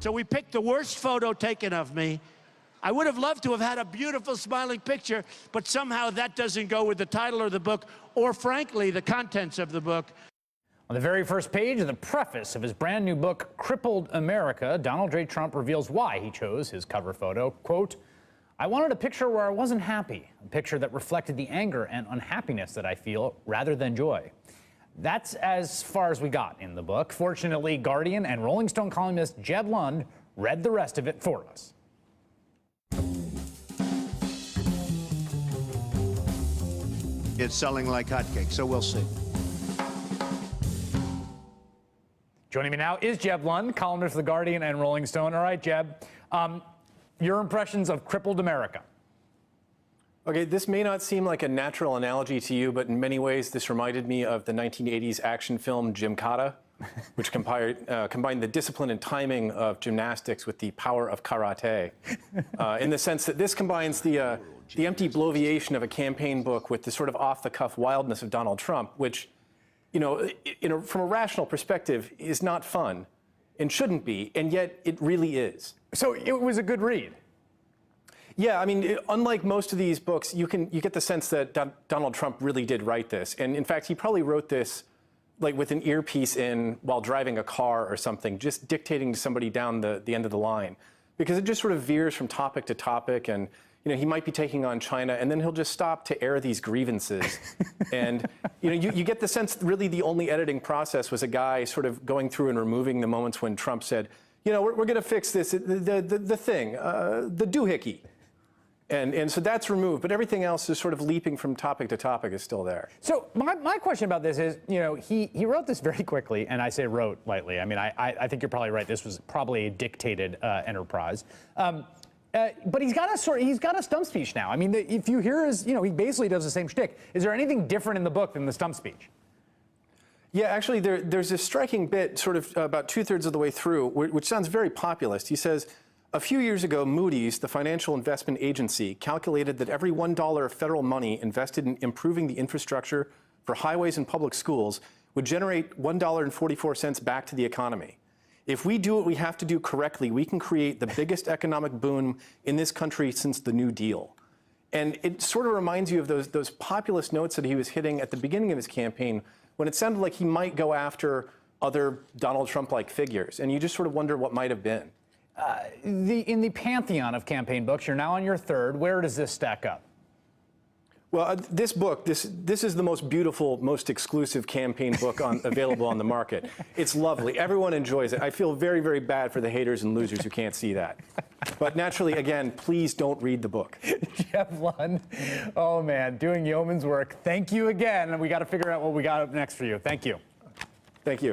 So we picked the worst photo taken of me. I would have loved to have had a beautiful smiling picture, but somehow that doesn't go with the title of the book, or frankly, the contents of the book. On the very first page of the preface of his brand new book, Crippled America, Donald J. Trump reveals why he chose his cover photo. Quote, "I wanted a picture where I wasn't happy, a picture that reflected the anger and unhappiness that I feel rather than joy." That's as far as we got in the book. Fortunately, Guardian and Rolling Stone columnist Jeb Lund read the rest of it for us. It's selling like hotcakes, so we'll see. Joining me now is Jeb Lund, columnist for The Guardian and Rolling Stone. All right, Jeb, your impressions of Crippled America. Okay, this may not seem like a natural analogy to you, but in many ways this reminded me of the 1980s action film Gymkata, which combined the discipline and timing of gymnastics with the power of karate, in the sense that this combines the empty bloviation of a campaign book with the sort of off-the-cuff wildness of Donald Trump, which, from a rational perspective, is not fun and shouldn't be, and yet it really is. So it was a good read. Yeah, I mean, unlike most of these books, you get the sense that Donald Trump really did write this. And in fact, he probably wrote this like with an earpiece in while driving a car or something, just dictating to somebody down the end of the line. Because it just sort of veers from topic to topic, and he might be taking on China, and then he'll just stop to air these grievances. And you get the sense that really the only editing process was a guy sort of going through and removing the moments when Trump said, we're going to fix this, the thing, the doohickey. And so that's removed, but everything else is sort of leaping from topic to topic is still there. So my question about this is, he wrote this very quickly, and I say wrote lightly. I mean, I think you're probably right. This was probably a dictated enterprise. But he's got a stump speech now. I mean, if you hear his, he basically does the same shtick. Is there anything different in the book than the stump speech? Yeah, actually, there's this striking bit sort of about 2/3 of the way through, which sounds very populist. He says, "A few years ago, Moody's, the financial investment agency, calculated that every $1 of federal money invested in improving the infrastructure for highways and public schools would generate $1.44 back to the economy. If we do what we have to do correctly, we can create the biggest economic boom in this country since the New Deal." And it sort of reminds you of those populist notes that he was hitting at the beginning of his campaign when it sounded like he might go after other Donald Trump-like figures. And you just sort of wonder what might have been. In the pantheon of campaign books, you're now on your third. Where does this stack up? Well, this book, this is the most beautiful, most exclusive campaign book available on the market. It's lovely. Everyone enjoys it. I feel very, very bad for the haters and losers who can't see that. But naturally, again, please don't read the book. Jeb Lund, oh man, doing yeoman's work. Thank you again. And we got to figure out what we got up next for you. Thank you. Thank you.